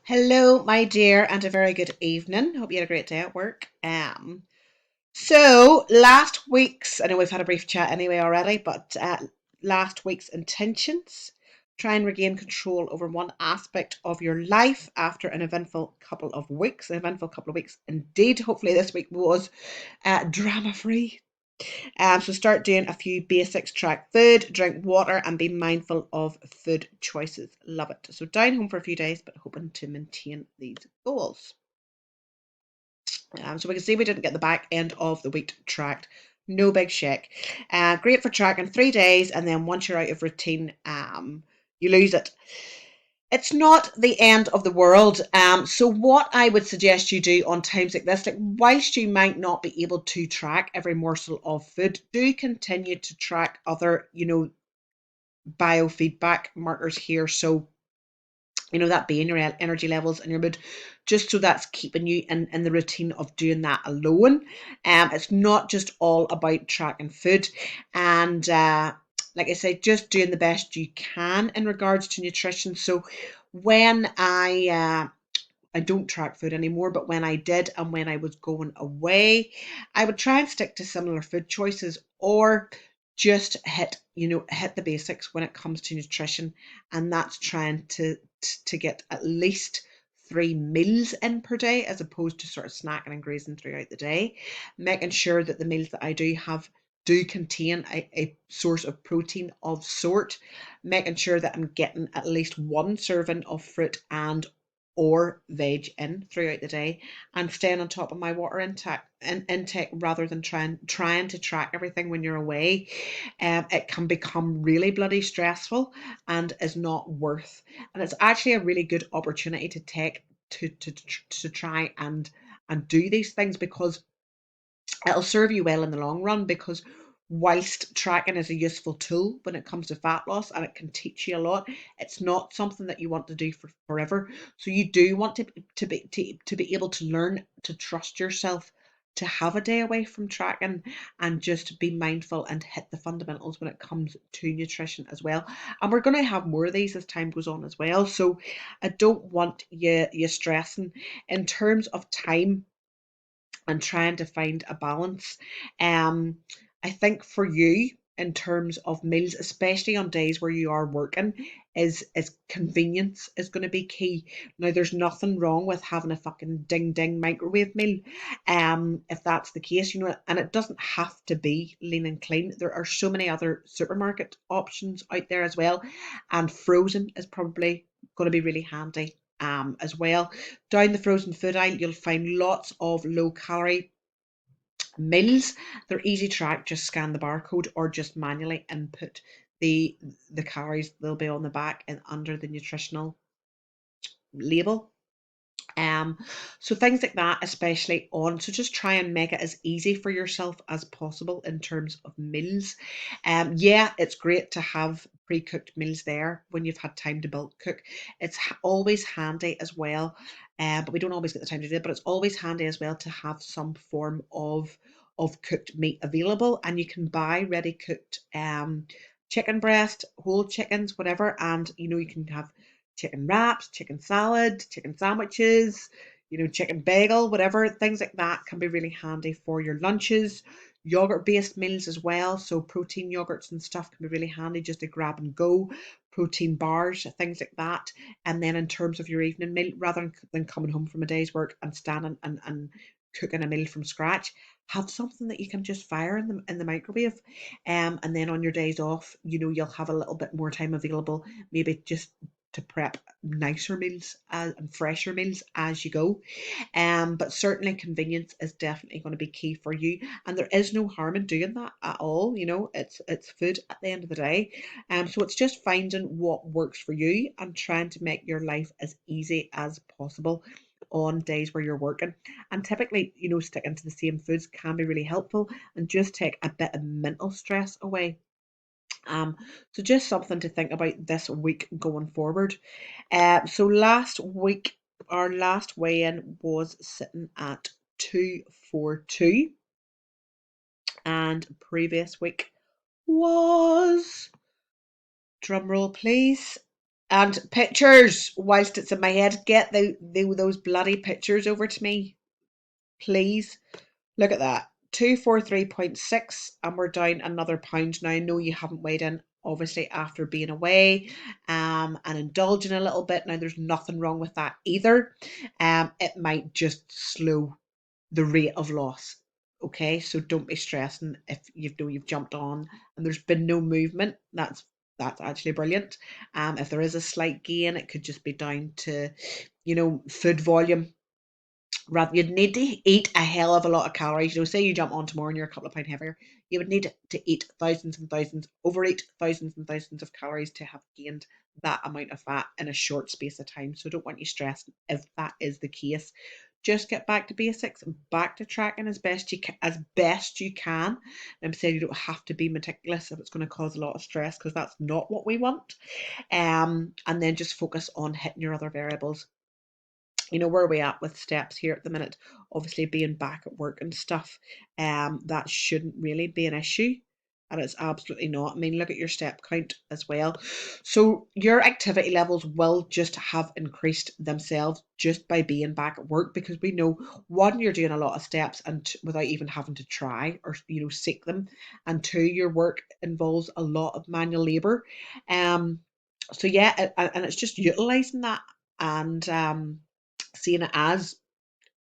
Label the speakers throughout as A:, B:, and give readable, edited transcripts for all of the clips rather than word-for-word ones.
A: Hello, my dear, and a very good evening. Hope you had a great day at work. So last week's, I know we've had a brief chat anyway already, but last week's intentions. Try and regain control over one aspect of your life after an eventful couple of weeks. An eventful couple of weeks indeed. Hopefully, this week was drama free. So start doing a few basics, track food, drink water, and be mindful of food choices. Love it. So down home for a few days, but hoping to maintain these goals. So we can see we didn't get the back end of the week tracked. No big shake. Great for tracking 3 days, and then once you're out of routine, you lose it. It's not the end of the world. So what I would suggest you do on times like this, like whilst you might not be able to track every morsel of food, do continue to track other, biofeedback markers here. So, that being your energy levels and your mood, just so that's keeping you in the routine of doing that alone. It's not just all about tracking food. And like I said, just doing the best you can in regards to nutrition. So when I don't track food anymore, but when I did and when I was going away, I would try and stick to similar food choices or just hit the basics when it comes to nutrition, and that's trying to get at least 3 meals in per day as opposed to sort of snacking and grazing throughout the day, making sure that the meals that I do have do contain a source of protein of sort, making sure that I'm getting at least one serving of fruit and or veg in throughout the day, and staying on top of my water intake rather than trying to track everything when you're away. It can become really bloody stressful and is not worth. And it's actually a really good opportunity to take to try and do these things, because it'll serve you well in the long run, because whilst tracking is a useful tool when it comes to fat loss and it can teach you a lot, it's not something that you want to do for forever. So you do want to be able to learn to trust yourself, to have a day away from tracking and just be mindful and hit the fundamentals when it comes to nutrition as well. And we're going to have more of these as time goes on as well. So I don't want you stressing in terms of time and trying to find a balance. Um, I think for you, in terms of meals, especially on days where you are working, is convenience is going to be key. Now, there's nothing wrong with having a fucking ding ding microwave meal, if that's the case, and it doesn't have to be lean and clean. There are so many other supermarket options out there as well, and frozen is probably going to be really handy as well. Down the frozen food aisle, you'll find lots of low calorie meals. They're easy to track. Just scan the barcode or just manually input the the calories. They'll be on the back and under the nutritional label. Um, so things like that, especially on. So just try and make it as easy for yourself as possible in terms of meals. Yeah, it's great to have pre-cooked meals there when you've had time to bulk cook. It's always handy as well, but we don't always get the time to do it. But it's always handy as well to have some form of cooked meat available, and you can buy ready cooked chicken breast, whole chickens, whatever, and you can have chicken wraps, chicken salad, chicken sandwiches, chicken bagel, whatever. Things like that can be really handy for your lunches. Yogurt based meals as well. So protein yogurts and stuff can be really handy just to grab and go. Protein bars, things like that. And then in terms of your evening meal, rather than coming home from a day's work and standing and cooking a meal from scratch, have something that you can just fire in the microwave. And then on your days off, you'll have a little bit more time available, maybe just to prep nicer meals and fresher meals as you go. But certainly convenience is definitely going to be key for you, and there is no harm in doing that at all. It's food at the end of the day. So it's just finding what works for you and trying to make your life as easy as possible on days where you're working. And typically, sticking to the same foods can be really helpful and just take a bit of mental stress away. um, so just something to think about this week going forward. So last week, our last weigh-in was sitting at 242, and previous week was, drum roll please, And pictures, whilst it's in my head, get those bloody pictures over to me, please. Look at that. 243.6, and we're down another pound. Now I know you haven't weighed in obviously after being away and indulging a little bit. Now there's nothing wrong with that either. It might just slow the rate of loss. Okay, so don't be stressing if you've jumped on and there's been no movement. That's actually brilliant. If there is a slight gain, it could just be down to, food volume. Rather, you'd need to eat a hell of a lot of calories. Say you jump on tomorrow and you're a couple of pounds heavier, you would need to eat thousands and thousands, overeat thousands and thousands of calories to have gained that amount of fat in a short space of time. So I don't want you stressing if that is the case. Just get back to basics and back to tracking as best you can. I'm saying you don't have to be meticulous if it's going to cause a lot of stress, because that's not what we want. And then just focus on hitting your other variables. Where are we at with steps here at the minute? Obviously being back at work and stuff, that shouldn't really be an issue. And it's absolutely not. I mean, look at your step count as well. So your activity levels will just have increased themselves just by being back at work, because we know, one, you're doing a lot of steps and without even having to try or seek them, and two, your work involves a lot of manual labor. So yeah, and it's just utilizing that and seeing it as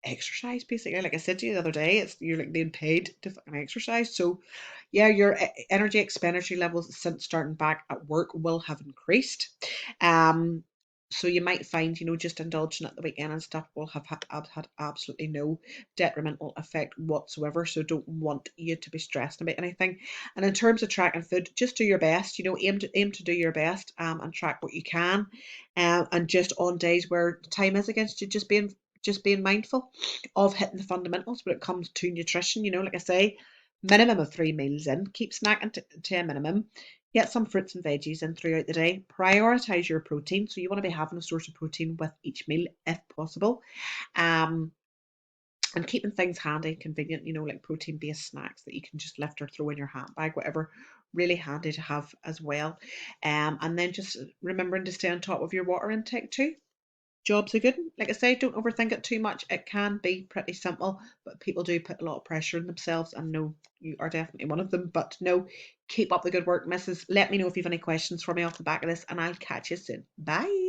A: exercise, basically. Like I said to you the other day, you're like being paid to fucking exercise. So yeah, your energy expenditure levels since starting back at work will have increased. So you might find, just indulging at the weekend and stuff will have had absolutely no detrimental effect whatsoever. So don't want you to be stressed about anything. And in terms of tracking food, just do your best. Aim to do your best and track what you can. And just on days where time is against you, just being mindful of hitting the fundamentals when it comes to nutrition. Like I say, minimum of 3 meals in, keep snacking to a minimum, get some fruits and veggies in throughout the day, prioritize your protein. So you want to be having a source of protein with each meal if possible. And keeping things handy and convenient, like protein based snacks that you can just lift or throw in your handbag, whatever, really handy to have as well. And then just remembering to stay on top of your water intake too. Job's a good one. Like I say, don't overthink it too much. It can be pretty simple, but people do put a lot of pressure on themselves, and no, you are definitely one of them. But no, keep up the good work, missus. Let me know if you have any questions for me off the back of this, and I'll catch you soon. Bye.